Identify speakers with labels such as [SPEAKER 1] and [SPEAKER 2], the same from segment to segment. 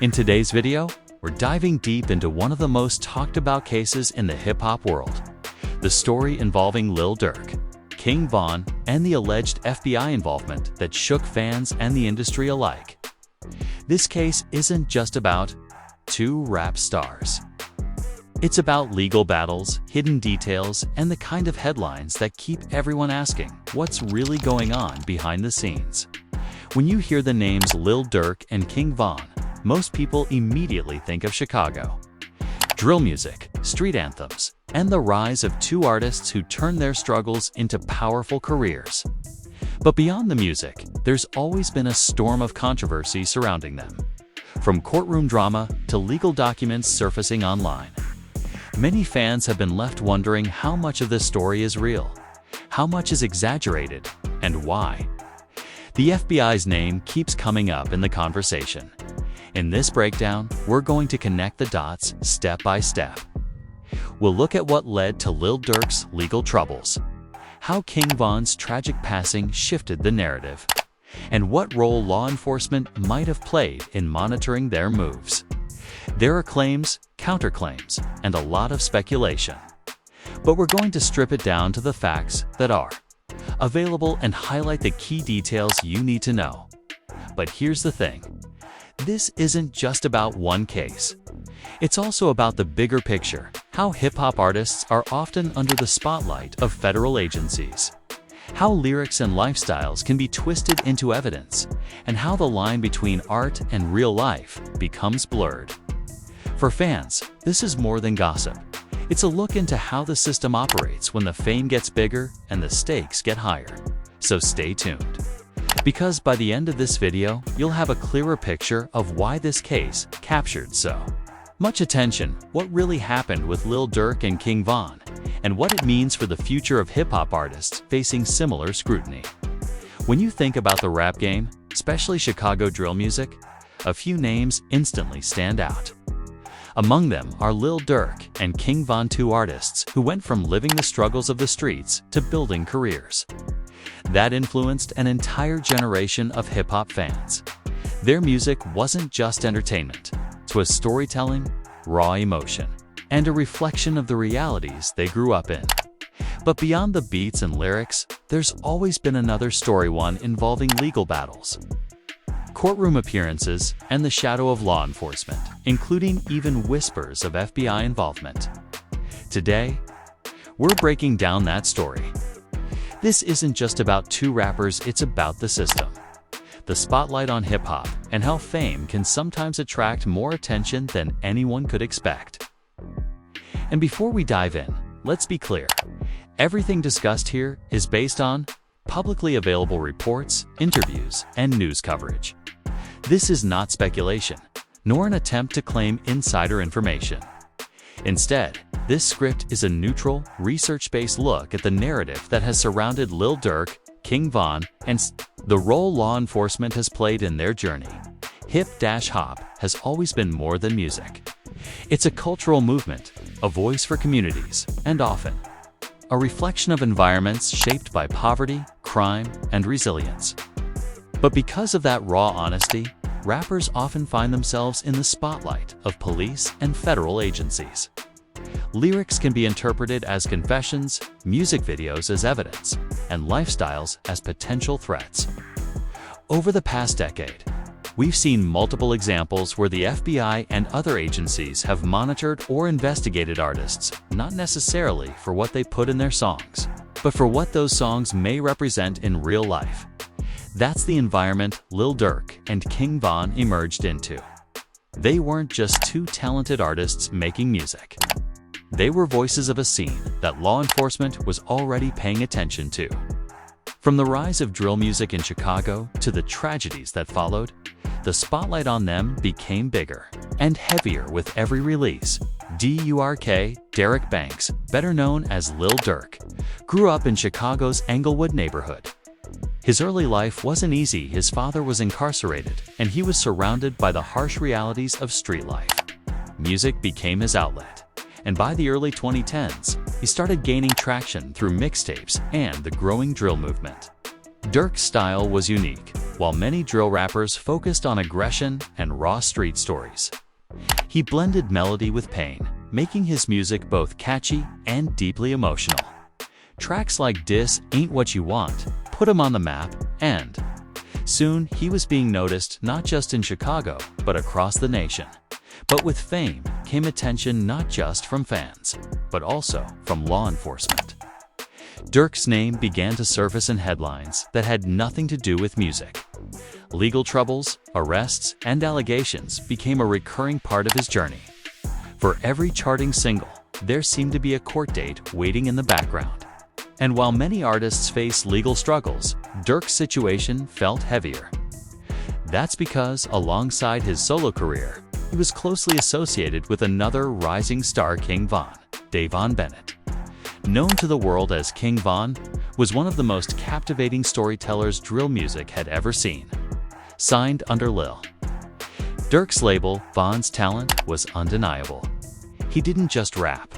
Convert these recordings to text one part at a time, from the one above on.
[SPEAKER 1] In today's video, we're diving deep into one of the most talked about cases in the hip-hop world. The story involving Lil Durk, King Von, and the alleged FBI involvement that shook fans and the industry alike. This case isn't just about two rap stars. It's about legal battles, hidden details, and the kind of headlines that keep everyone asking what's really going on behind the scenes. When you hear the names Lil Durk and King Von, most people immediately think of Chicago. Drill music, street anthems, and the rise of two artists who turned their struggles into powerful careers. But beyond the music, there's always been a storm of controversy surrounding them. From courtroom drama to legal documents surfacing online. Many fans have been left wondering how much of this story is real, how much is exaggerated, and why. The FBI's name keeps coming up in the conversation. In this breakdown, we're going to connect the dots step by step. We'll look at what led to Lil Durk's legal troubles, how King Von's tragic passing shifted the narrative, and what role law enforcement might have played in monitoring their moves. There are claims, counterclaims, and a lot of speculation. But we're going to strip it down to the facts that are available and highlight the key details you need to know. But here's the thing. This isn't just about one case. It's also about the bigger picture, how hip-hop artists are often under the spotlight of federal agencies, how lyrics and lifestyles can be twisted into evidence, and how the line between art and real life becomes blurred. For fans, this is more than gossip. It's a look into how the system operates when the fame gets bigger and the stakes get higher. So stay tuned. Because by the end of this video, you'll have a clearer picture of why this case captured so much attention, what really happened with Lil Durk and King Von, and what it means for the future of hip-hop artists facing similar scrutiny. When you think about the rap game, especially Chicago drill music, a few names instantly stand out. Among them are Lil Durk and King Von, two artists who went from living the struggles of the streets to building careers that influenced an entire generation of hip-hop fans. Their music wasn't just entertainment. It was storytelling, raw emotion, and a reflection of the realities they grew up in. But beyond the beats and lyrics, there's always been another story, one involving legal battles, courtroom appearances, and the shadow of law enforcement, including even whispers of FBI involvement. Today, we're breaking down that story. This isn't just about two rappers, it's about the system, the spotlight on hip-hop, and how fame can sometimes attract more attention than anyone could expect. And before we dive in, let's be clear. Everything discussed here is based on publicly available reports, interviews, and news coverage. This is not speculation, nor an attempt to claim insider information. Instead, this script is a neutral, research-based look at the narrative that has surrounded Lil Durk, King Von, and the role law enforcement has played in their journey. Hip-hop has always been more than music. It's a cultural movement, a voice for communities, and often a reflection of environments shaped by poverty, crime, and resilience. But because of that raw honesty, rappers often find themselves in the spotlight of police and federal agencies. Lyrics can be interpreted as confessions, music videos as evidence, and lifestyles as potential threats. Over the past decade, we've seen multiple examples where the FBI and other agencies have monitored or investigated artists, not necessarily for what they put in their songs, but for what those songs may represent in real life. That's the environment Lil Durk and King Von emerged into. They weren't just two talented artists making music. They were voices of a scene that law enforcement was already paying attention to. From the rise of drill music in Chicago to the tragedies that followed, the spotlight on them became bigger and heavier with every release. Durk, Derek Banks, better known as Lil Durk, grew up in Chicago's Englewood neighborhood. His early life wasn't easy. His father was incarcerated, and he was surrounded by the harsh realities of street life. Music became his outlet, and by the early 2010s, he started gaining traction through mixtapes and the growing drill movement. Durk's style was unique, while many drill rappers focused on aggression and raw street stories. He blended melody with pain, making his music both catchy and deeply emotional. Tracks like This Ain't What You Want put him on the map, and soon he was being noticed not just in Chicago, but across the nation. But with fame came attention not just from fans, but also from law enforcement. Durk's name began to surface in headlines that had nothing to do with music. Legal troubles, arrests, and allegations became a recurring part of his journey. For every charting single, there seemed to be a court date waiting in the background. And while many artists face legal struggles, Durk's situation felt heavier. That's because, alongside his solo career, he was closely associated with another rising star, King Von, Davon Bennett. Known to the world as King Von, was one of the most captivating storytellers drill music had ever seen. Signed under Lil Durk's label, Von's talent was undeniable. He didn't just rap.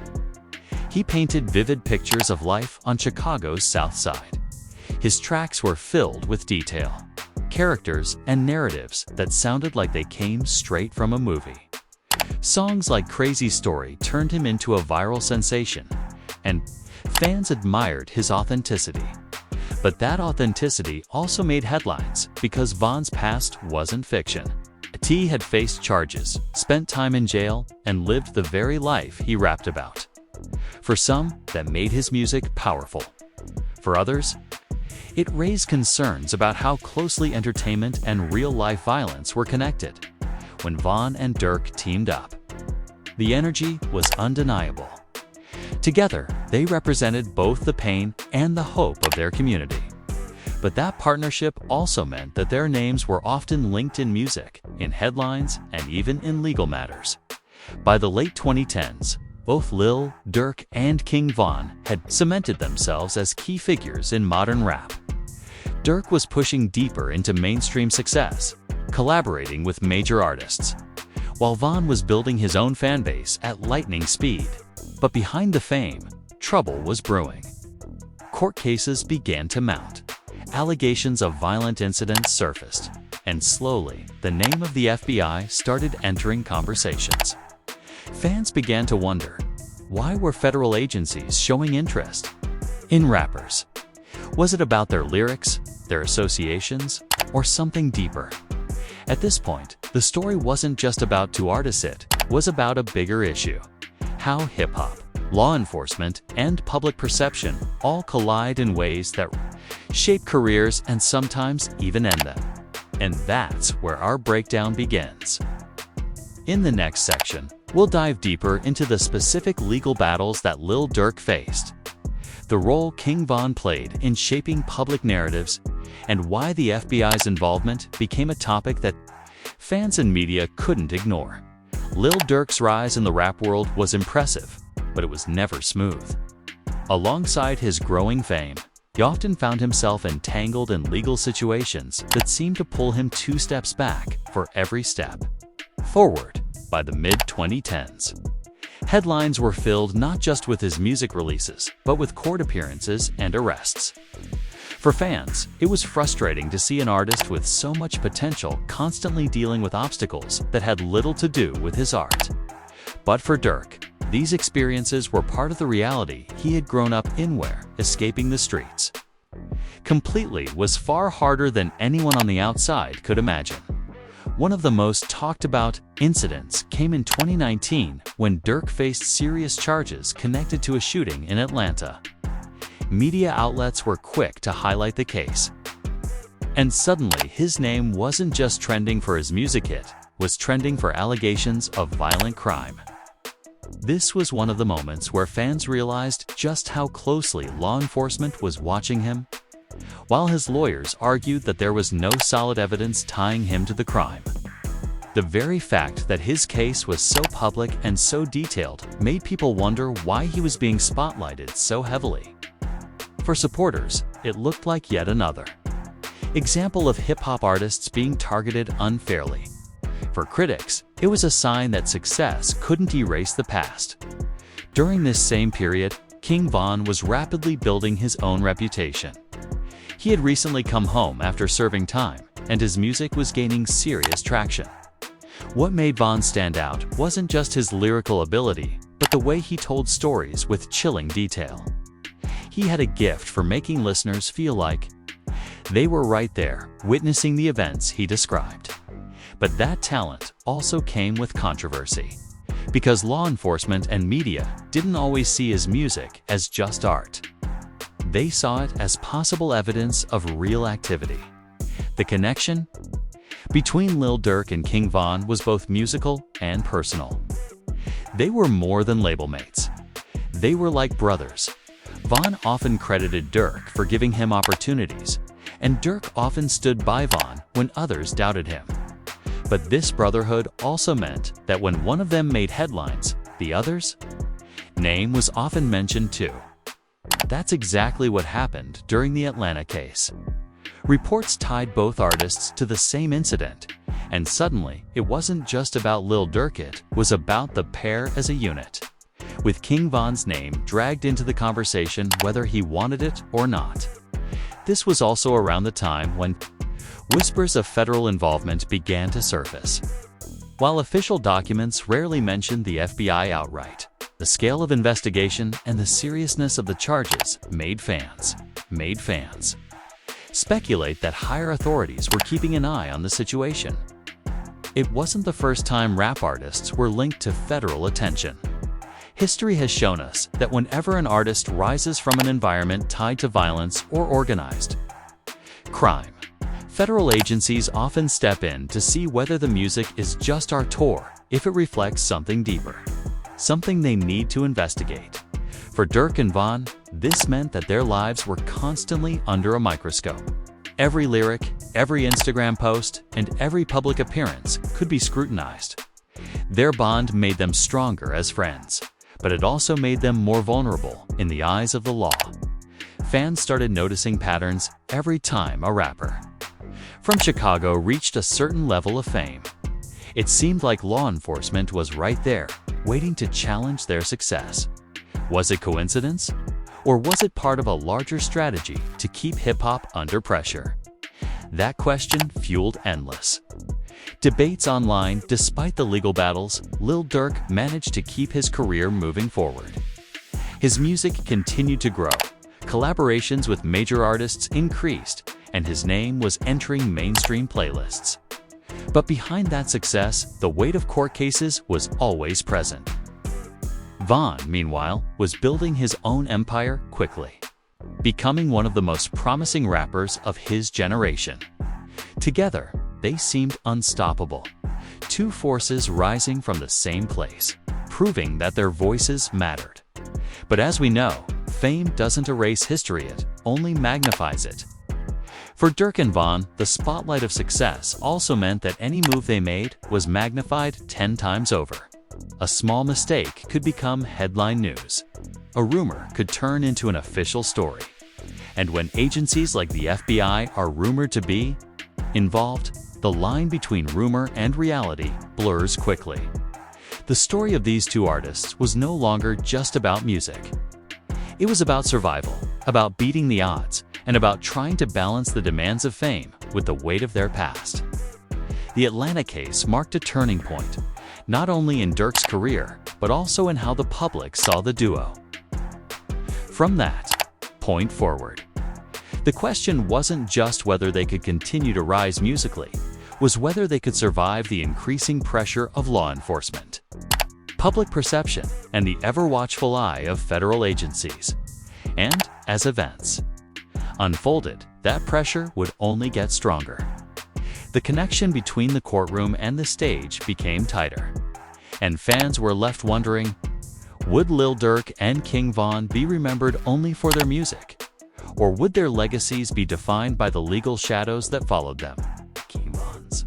[SPEAKER 1] He painted vivid pictures of life on Chicago's South Side. His tracks were filled with detail, characters, and narratives that sounded like they came straight from a movie. Songs like Crazy Story turned him into a viral sensation, and fans admired his authenticity. But that authenticity also made headlines because Von's past wasn't fiction. T had faced charges, spent time in jail, and lived the very life he rapped about. For some, that made his music powerful. For others, it raised concerns about how closely entertainment and real-life violence were connected. When Von and Durk teamed up, the energy was undeniable. Together, they represented both the pain and the hope of their community. But that partnership also meant that their names were often linked in music, in headlines, and even in legal matters. By the late 2010s, both Lil Durk and King Von had cemented themselves as key figures in modern rap. Durk was pushing deeper into mainstream success, collaborating with major artists, while Von was building his own fanbase at lightning speed. But behind the fame, trouble was brewing. Court cases began to mount. Allegations of violent incidents surfaced, and slowly, the name of the FBI started entering conversations. Fans began to wonder, why were federal agencies showing interest in rappers? Was it about their lyrics, their associations, or something deeper? At this point, the story wasn't just about two artists, it was about a bigger issue: how hip-hop, law enforcement, and public perception all collide in ways that shape careers and sometimes even end them. And that's where our breakdown begins. In the next section, we'll dive deeper into the specific legal battles that Lil Durk faced, the role King Von played in shaping public narratives, and why the FBI's involvement became a topic that fans and media couldn't ignore. Lil Durk's rise in the rap world was impressive, but it was never smooth. Alongside his growing fame, he often found himself entangled in legal situations that seemed to pull him 2 steps back for every step forward. By the mid-2010s, headlines were filled not just with his music releases, but with court appearances and arrests. For fans, it was frustrating to see an artist with so much potential constantly dealing with obstacles that had little to do with his art. But for Durk, these experiences were part of the reality he had grown up in, where escaping the streets completely was far harder than anyone on the outside could imagine. One of the most talked about incidents came in 2019 when Durk faced serious charges connected to a shooting in Atlanta. Media outlets were quick to highlight the case. And suddenly his name wasn't just trending for his music hit, it was trending for allegations of violent crime. This was one of the moments where fans realized just how closely law enforcement was watching him. While his lawyers argued that there was no solid evidence tying him to the crime, the very fact that his case was so public and so detailed made people wonder why he was being spotlighted so heavily. For supporters, it looked like yet another example of hip-hop artists being targeted unfairly. For critics, it was a sign that success couldn't erase the past. During this same period, King Von was rapidly building his own reputation. He had recently come home after serving time, and his music was gaining serious traction. What made Von stand out wasn't just his lyrical ability, but the way he told stories with chilling detail. He had a gift for making listeners feel like they were right there, witnessing the events he described. But that talent also came with controversy, because law enforcement and media didn't always see his music as just art. They saw it as possible evidence of real activity. The connection between Lil Durk and King Von was both musical and personal. They were more than label mates. They were like brothers. Von often credited Durk for giving him opportunities, and Durk often stood by Von when others doubted him. But this brotherhood also meant that when one of them made headlines, the other's name was often mentioned too. That's exactly what happened during the Atlanta case. Reports tied both artists to the same incident, and suddenly it wasn't just about Lil Durk, it was about the pair as a unit, with King Von's name dragged into the conversation whether he wanted it or not. This was also around the time when whispers of federal involvement began to surface. While official documents rarely mentioned the FBI outright, the scale of investigation and the seriousness of the charges made fans speculate that higher authorities were keeping an eye on the situation. It wasn't the first time rap artists were linked to federal attention. History has shown us that whenever an artist rises from an environment tied to violence or organized crime, federal agencies often step in to see whether the music is just art or if it reflects something deeper, something they need to investigate. For Durk and Von, this meant that their lives were constantly under a microscope. Every lyric, every Instagram post, and every public appearance could be scrutinized. Their bond made them stronger as friends, but it also made them more vulnerable in the eyes of the law. Fans started noticing patterns every time a rapper from Chicago reached a certain level of fame. It seemed like law enforcement was right there, waiting to challenge their success. Was it coincidence? Or was it part of a larger strategy to keep hip-hop under pressure? That question fueled endless debates online. Despite the legal battles, Lil Durk managed to keep his career moving forward. His music continued to grow, collaborations with major artists increased, and his name was entering mainstream playlists. But behind that success, the weight of court cases was always present. Von, meanwhile, was building his own empire quickly, becoming one of the most promising rappers of his generation. Together, they seemed unstoppable, two forces rising from the same place, proving that their voices mattered. But as we know, fame doesn't erase history, it only magnifies it. For Durk and Von, the spotlight of success also meant that any move they made was magnified 10 times over. A small mistake could become headline news. A rumor could turn into an official story. And when agencies like the FBI are rumored to be involved, the line between rumor and reality blurs quickly. The story of these two artists was no longer just about music. It was about survival, about beating the odds, and about trying to balance the demands of fame with the weight of their past. The Atlanta case marked a turning point, not only in Durk's career, but also in how the public saw the duo. From that point forward, the question wasn't just whether they could continue to rise musically, was whether they could survive the increasing pressure of law enforcement, public perception, and the ever-watchful eye of federal agencies. And as events unfolded, that pressure would only get stronger. The connection between the courtroom and the stage became tighter, and fans were left wondering, would Lil Durk and King Von be remembered only for their music? Or would their legacies be defined by the legal shadows that followed them? King Von's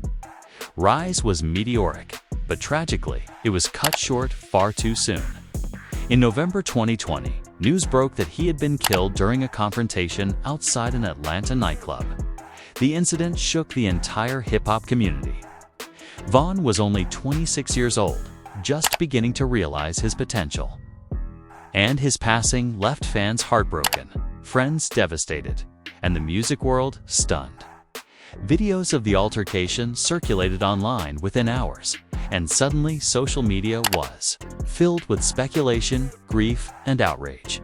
[SPEAKER 1] rise was meteoric, but tragically, it was cut short far too soon. In November 2020, news broke that he had been killed during a confrontation outside an Atlanta nightclub. The incident shook the entire hip-hop community. Von was only 26 years old, just beginning to realize his potential. And his passing left fans heartbroken, friends devastated, and the music world stunned. Videos of the altercation circulated online within hours, and suddenly social media was filled with speculation, grief, and outrage.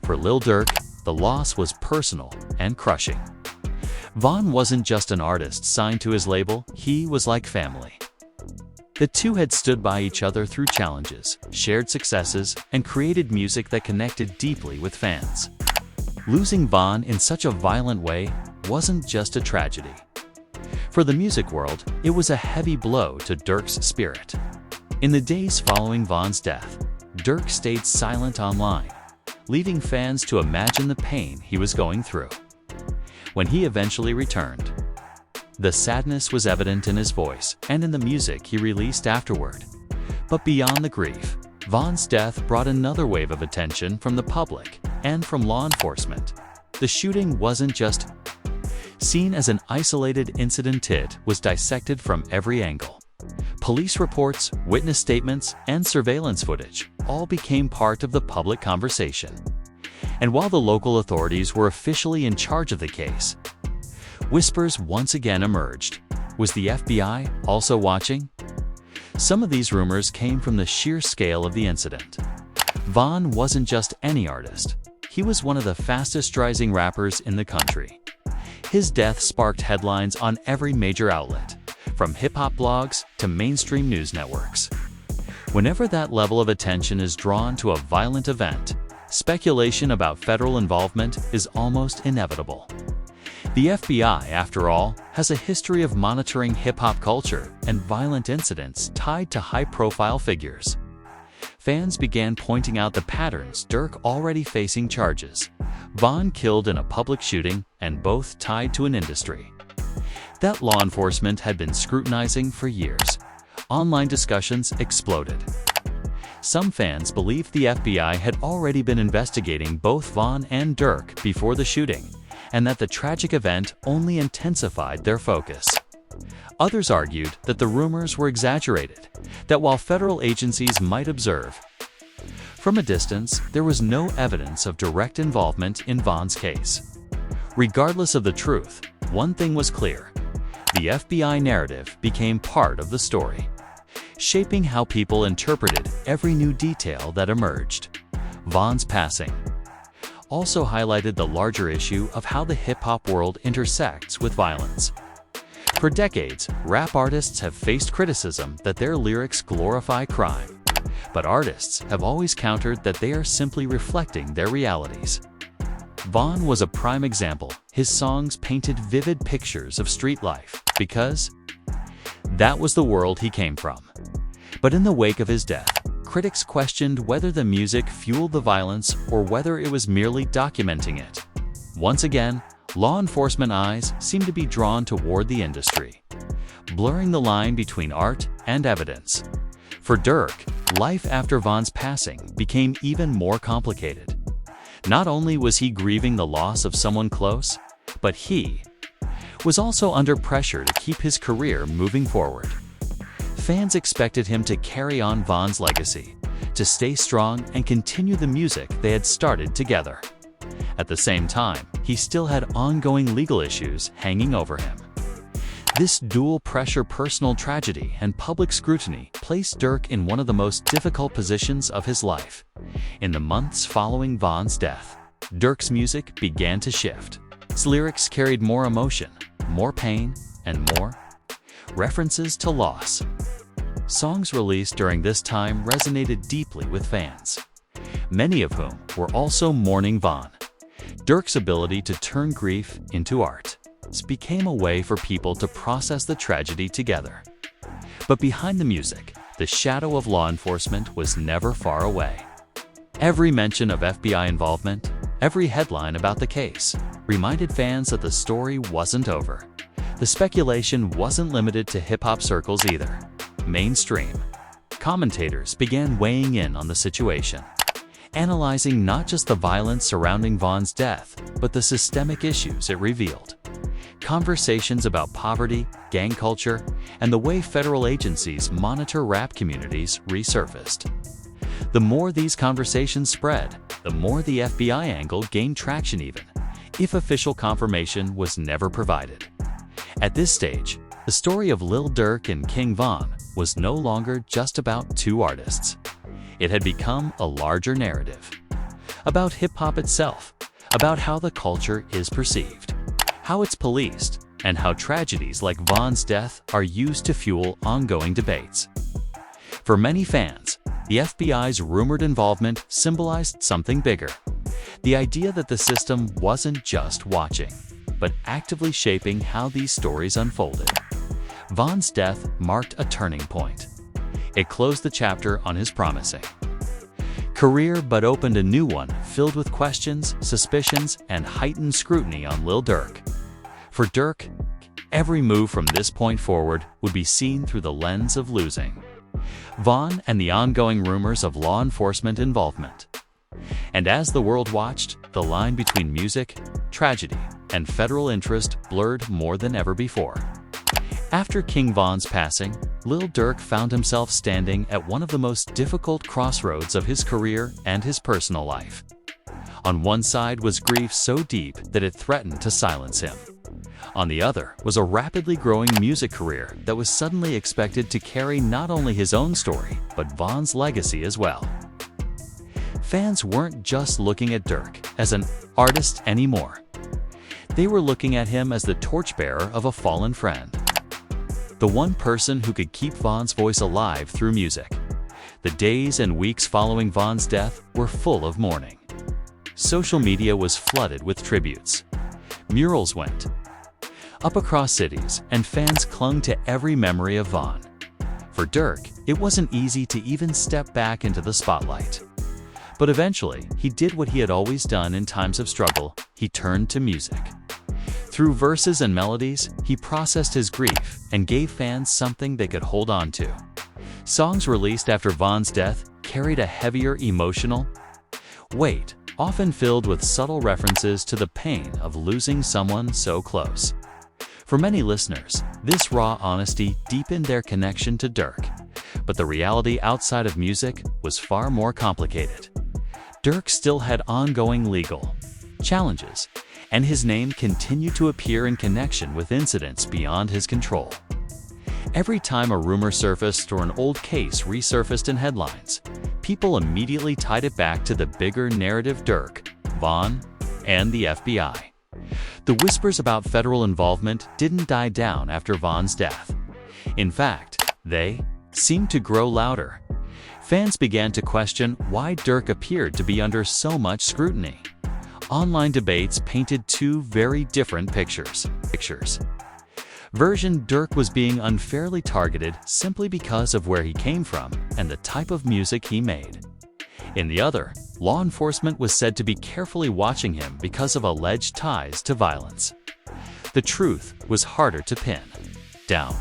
[SPEAKER 1] For Lil Durk, the loss was personal and crushing. Von wasn't just an artist signed to his label, he was like family. The two had stood by each other through challenges, shared successes, and created music that connected deeply with fans. Losing Von in such a violent way wasn't just a tragedy. For the music world, it was a heavy blow to Durk's spirit. In the days following Von's death, Durk stayed silent online, leaving fans to imagine the pain he was going through. When he eventually returned, the sadness was evident in his voice and in the music he released afterward. But beyond the grief, Von's death brought another wave of attention from the public and from law enforcement. The shooting wasn't just seen as an isolated incident, it was dissected from every angle. Police reports, witness statements, and surveillance footage all became part of the public conversation. And while the local authorities were officially in charge of the case, whispers once again emerged. Was the FBI also watching? Some of these rumors came from the sheer scale of the incident. Von wasn't just any artist. He was one of the fastest-rising rappers in the country. His death sparked headlines on every major outlet, from hip-hop blogs to mainstream news networks. Whenever that level of attention is drawn to a violent event, speculation about federal involvement is almost inevitable. The FBI, after all, has a history of monitoring hip-hop culture and violent incidents tied to high-profile figures. Fans began pointing out the patterns. Durk already facing charges, Von killed in a public shooting, and both tied to an industry that law enforcement had been scrutinizing for years. Online discussions exploded. Some fans believed the FBI had already been investigating both Von and Durk before the shooting, and that the tragic event only intensified their focus. Others argued that the rumors were exaggerated, that while federal agencies might observe from a distance, there was no evidence of direct involvement in Von's case. Regardless of the truth, one thing was clear: the FBI narrative became part of the story, shaping how people interpreted every new detail that emerged. Von's passing also highlighted the larger issue of how the hip-hop world intersects with violence. For decades, rap artists have faced criticism that their lyrics glorify crime, but artists have always countered that they are simply reflecting their realities. Von was a prime example. His songs painted vivid pictures of street life because that was the world he came from. But in the wake of his death, critics questioned whether the music fueled the violence or whether it was merely documenting it. Once again, law enforcement eyes seemed to be drawn toward the industry, blurring the line between art and evidence. For Durk, life after Von's passing became even more complicated. Not only was he grieving the loss of someone close, but he was also under pressure to keep his career moving forward. Fans expected him to carry on Von's legacy, to stay strong and continue the music they had started together. At the same time, he still had ongoing legal issues hanging over him. This dual-pressure personal tragedy and public scrutiny placed Durk in one of the most difficult positions of his life. In the months following Von's death, Durk's music began to shift. His lyrics carried more emotion, more pain, and more references to loss. Songs released during this time resonated deeply with fans, many of whom were also mourning Von. Durk's ability to turn grief into art became a way for people to process the tragedy together. But behind the music, the shadow of law enforcement was never far away. Every mention of FBI involvement, every headline about the case, reminded fans that the story wasn't over. The speculation wasn't limited to hip-hop circles either. Mainstream commentators began weighing in on the situation, analyzing not just the violence surrounding Von's death, but the systemic issues it revealed. Conversations about poverty, gang culture, and the way federal agencies monitor rap communities resurfaced. The more these conversations spread, the more the FBI angle gained traction, even if official confirmation was never provided. At this stage, the story of Lil Durk and King Von was no longer just about two artists. It had become a larger narrative. About hip-hop itself, about how the culture is perceived, how it's policed, and how tragedies like Von's death are used to fuel ongoing debates. For many fans, the FBI's rumored involvement symbolized something bigger. The idea that the system wasn't just watching, but actively shaping how these stories unfolded. Von's death marked a turning point. It closed the chapter on his promising career but opened a new one filled with questions, suspicions, and heightened scrutiny on Lil Durk. For Durk, every move from this point forward would be seen through the lens of losing Von and the ongoing rumors of law enforcement involvement. And as the world watched, the line between music, tragedy, and federal interest blurred more than ever before. After King Von's passing, Lil Durk found himself standing at one of the most difficult crossroads of his career and his personal life. On one side was grief so deep that it threatened to silence him. On the other was a rapidly growing music career that was suddenly expected to carry not only his own story, but Von's legacy as well. Fans weren't just looking at Durk as an artist anymore. They were looking at him as the torchbearer of a fallen friend. The one person who could keep Von's voice alive through music. The days and weeks following Von's death were full of mourning. Social media was flooded with tributes. Murals went up across cities, and fans clung to every memory of Von. For Durk, it wasn't easy to even step back into the spotlight. But eventually, he did what he had always done in times of struggle. He turned to music. Through verses and melodies, he processed his grief and gave fans something they could hold on to. Songs released after Von's death carried a heavier emotional weight, often filled with subtle references to the pain of losing someone so close. For many listeners, this raw honesty deepened their connection to Durk. But the reality outside of music was far more complicated. Durk still had ongoing legal challenges, and his name continued to appear in connection with incidents beyond his control. Every time a rumor surfaced or an old case resurfaced in headlines, people immediately tied it back to the bigger narrative: Durk, Von, and the FBI. The whispers about federal involvement didn't die down after Von's death. In fact, they seemed to grow louder. Fans began to question why Durk appeared to be under so much scrutiny. Online debates painted two very different pictures. Version Durk was being unfairly targeted simply because of where he came from and the type of music he made. In the other, law enforcement was said to be carefully watching him because of alleged ties to violence. The truth was harder to pin down.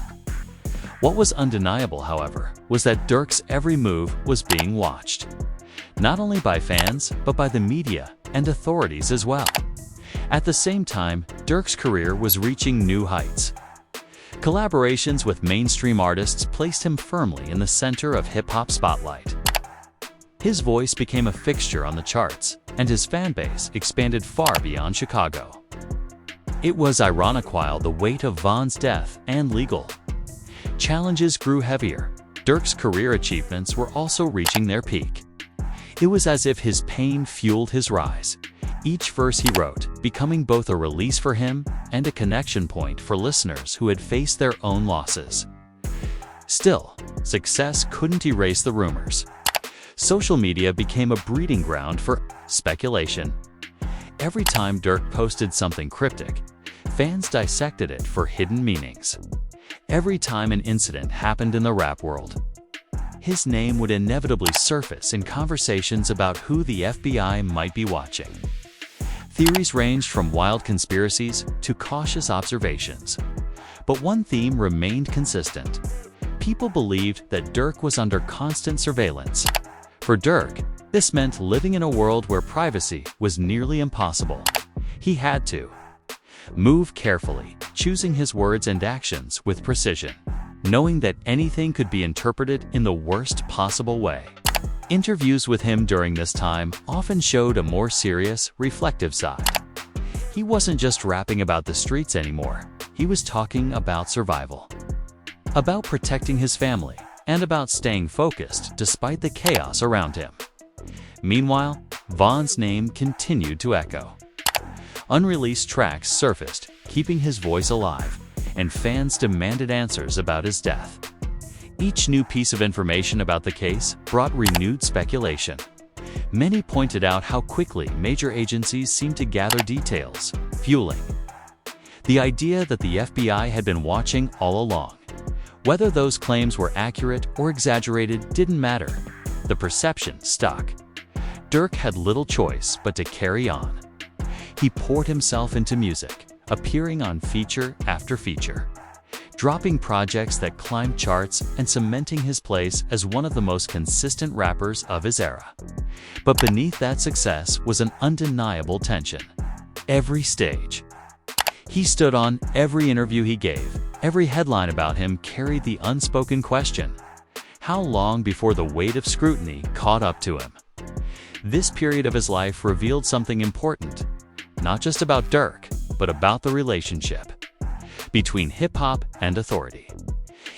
[SPEAKER 1] What was undeniable, however, was that Durk's every move was being watched. Not only by fans, but by the media and authorities as well. At the same time, Durk's career was reaching new heights. Collaborations with mainstream artists placed him firmly in the center of hip-hop spotlight. His voice became a fixture on the charts, and his fan base expanded far beyond Chicago. It was ironic while the weight of Von's death and legal challenges grew heavier, Durk's career achievements were also reaching their peak. It was as if his pain fueled his rise, each verse he wrote becoming both a release for him and a connection point for listeners who had faced their own losses. Still, success couldn't erase the rumors. Social media became a breeding ground for speculation. Every time Durk posted something cryptic, fans dissected it for hidden meanings. Every time an incident happened in the rap world, his name would inevitably surface in conversations about who the FBI might be watching. Theories ranged from wild conspiracies to cautious observations. But one theme remained consistent. People believed that Durk was under constant surveillance. For Durk, this meant living in a world where privacy was nearly impossible. He had to move carefully, choosing his words and actions with precision, knowing that anything could be interpreted in the worst possible way. Interviews with him during this time often showed a more serious, reflective side. He wasn't just rapping about the streets anymore. he was talking about survival, about protecting his family, and about staying focused despite the chaos around him. Meanwhile, Von's name continued to echo. Unreleased tracks surfaced, keeping his voice alive, and fans demanded answers about his death. Each new piece of information about the case brought renewed speculation. Many pointed out how quickly major agencies seemed to gather details, fueling the idea that the FBI had been watching all along. Whether those claims were accurate or exaggerated didn't matter. The perception stuck. Durk had little choice but to carry on. He poured himself into music, appearing on feature after feature, dropping projects that climbed charts and cementing his place as one of the most consistent rappers of his era. But beneath that success was an undeniable tension. Every stage he stood on, every interview he gave, every headline about him carried the unspoken question: how long before the weight of scrutiny caught up to him? This period of his life revealed something important, not just about Durk, but about the relationship between hip-hop and authority.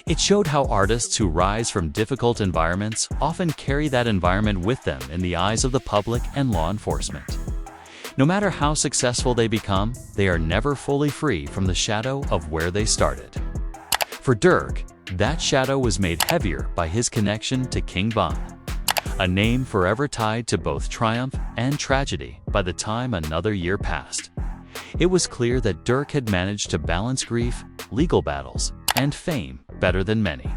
[SPEAKER 1] It showed how artists who rise from difficult environments often carry that environment with them in the eyes of the public and law enforcement. No matter how successful they become, they are never fully free from the shadow of where they started. For Durk, that shadow was made heavier by his connection to King Von, a name forever tied to both triumph and tragedy. By the time another year passed, it was clear that Durk had managed to balance grief, legal battles, and fame better than many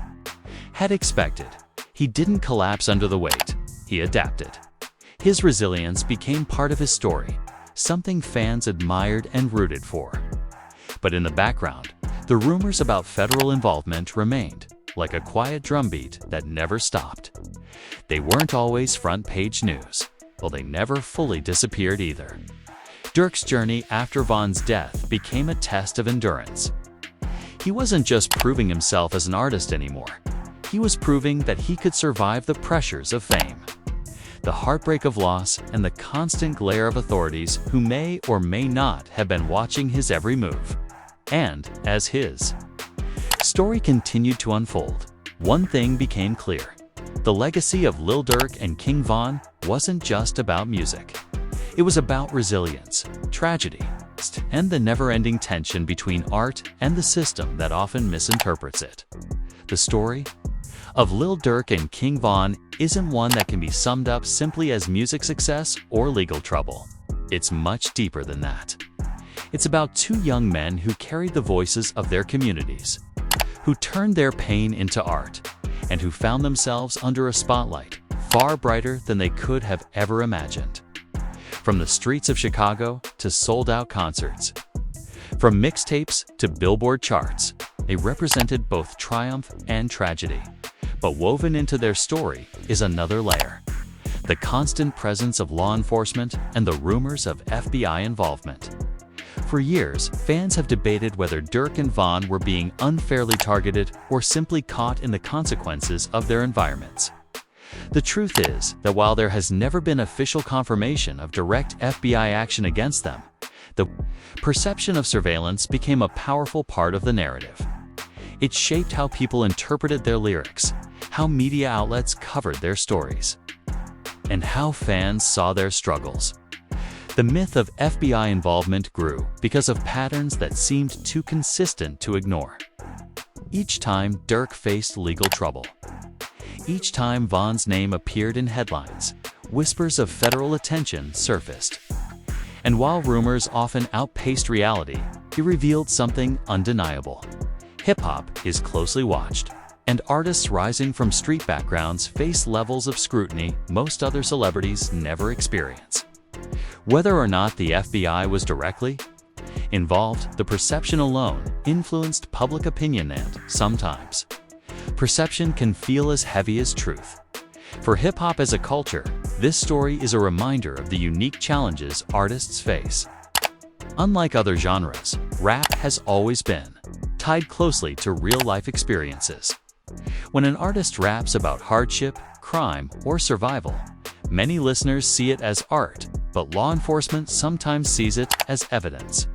[SPEAKER 1] had expected. He didn't collapse under the weight, he adapted. His resilience became part of his story, something fans admired and rooted for. But in the background, the rumors about federal involvement remained, like a quiet drumbeat that never stopped. They weren't always front-page news, while they never fully disappeared either. Durk's journey after Von's death became a test of endurance. He wasn't just proving himself as an artist anymore. He was proving that he could survive the pressures of fame, the heartbreak of loss, and the constant glare of authorities who may or may not have been watching his every move. And as his story continued to unfold, one thing became clear. The legacy of Lil Durk and King Von wasn't just about music. It was about resilience, tragedy, and the never-ending tension between art and the system that often misinterprets it. The story of Lil Durk and King Von isn't one that can be summed up simply as music success or legal trouble. It's much deeper than that. It's about two young men who carried the voices of their communities, who turned their pain into art, and who found themselves under a spotlight far brighter than they could have ever imagined. From the streets of Chicago to sold-out concerts, from mixtapes to Billboard charts, they represented both triumph and tragedy. But woven into their story is another layer: the constant presence of law enforcement and the rumors of FBI involvement. For years, fans have debated whether Durk and Von were being unfairly targeted or simply caught in the consequences of their environments. The truth is that while there has never been official confirmation of direct FBI action against them, the perception of surveillance became a powerful part of the narrative. It shaped how people interpreted their lyrics, how media outlets covered their stories, and how fans saw their struggles. The myth of FBI involvement grew because of patterns that seemed too consistent to ignore. Each time Durk faced legal trouble, each time Von's name appeared in headlines, whispers of federal attention surfaced. And while rumors often outpaced reality, he revealed something undeniable. Hip-hop is closely watched, and artists rising from street backgrounds face levels of scrutiny most other celebrities never experience. Whether or not the FBI was directly involved, the perception alone influenced public opinion, and sometimes perception can feel as heavy as truth. For hip-hop as a culture, this story is a reminder of the unique challenges artists face. Unlike other genres, rap has always been tied closely to real-life experiences. When an artist raps about hardship, crime, or survival, many listeners see it as art, but law enforcement sometimes sees it as evidence.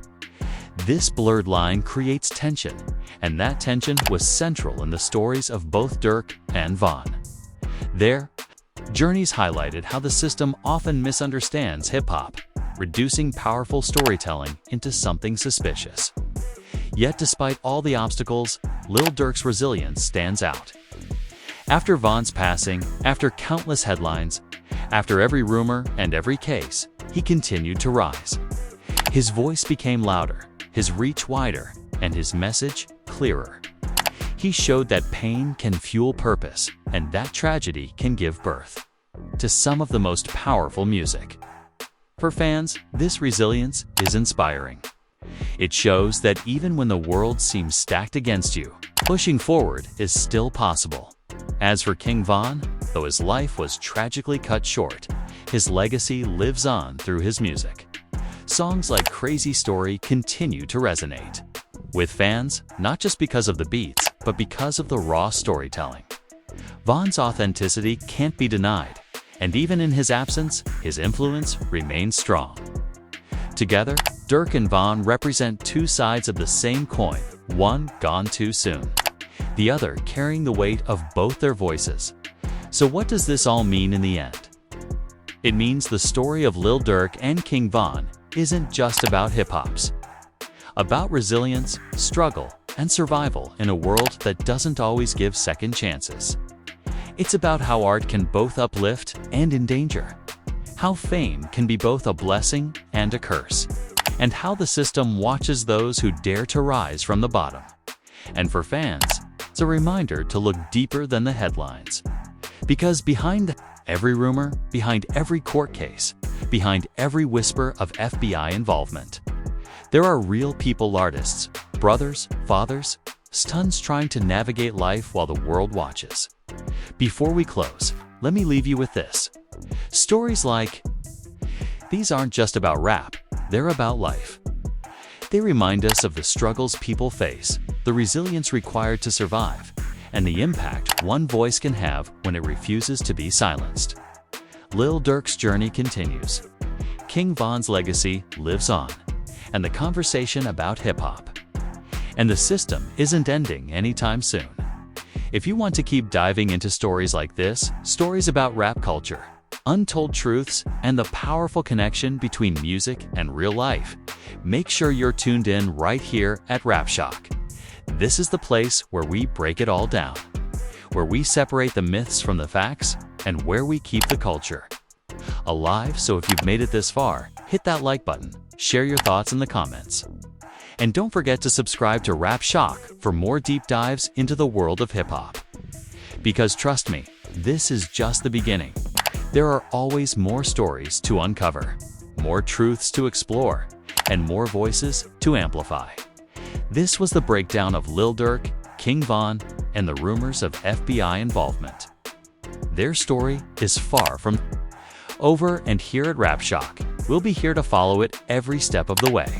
[SPEAKER 1] This blurred line creates tension, and that tension was central in the stories of both Durk and Von. Their journeys highlighted how the system often misunderstands hip-hop, reducing powerful storytelling into something suspicious. Yet despite all the obstacles, Lil Durk's resilience stands out. After Von's passing, after countless headlines, after every rumor and every case, he continued to rise. His voice became louder, his reach wider, and his message clearer. He showed that pain can fuel purpose, and that tragedy can give birth to some of the most powerful music. For fans, this resilience is inspiring. It shows that even when the world seems stacked against you, pushing forward is still possible. As for King Von, though his life was tragically cut short, his legacy lives on through his music. Songs like Crazy Story continue to resonate with fans, not just because of the beats, but because of the raw storytelling. Von's authenticity can't be denied, and even in his absence, his influence remains strong. Together, Durk and Von represent two sides of the same coin, one gone too soon, the other carrying the weight of both their voices. So what does this all mean in the end? It means the story of Lil Durk and King Von isn't just about hip-hop's about resilience, struggle, and survival in a world that doesn't always give second chances. It's about how art can both uplift and endanger, how fame can be both a blessing and a curse, and how the system watches those who dare to rise from the bottom. And for fans, it's a reminder to look deeper than the headlines. Because behind every rumor, behind every court case, behind every whisper of FBI involvement, there are real people, artists, brothers, fathers, sons trying to navigate life while the world watches. Before we close, let me leave you with this. Stories like these aren't just about rap, they're about life. They remind us of the struggles people face, the resilience required to survive, and the impact one voice can have when it refuses to be silenced. Lil Durk's journey continues. King Von's legacy lives on, and the conversation about hip-hop and the system isn't ending anytime soon. If you want to keep diving into stories like this, stories about rap culture, untold truths, and the powerful connection between music and real life, make sure you're tuned in right here at Rap Shock. This is the place where we break it all down, where we separate the myths from the facts, and where we keep the culture alive. So if you've made it this far, hit that like button, share your thoughts in the comments, and don't forget to subscribe to Rap Shock for more deep dives into the world of hip-hop. Because trust me, this is just the beginning. There are always more stories to uncover, more truths to explore, and more voices to amplify. This was the breakdown of Lil Durk, King Von, and the rumors of FBI involvement. Their story is far from over, and here at Rap Shock, we'll be here to follow it every step of the way.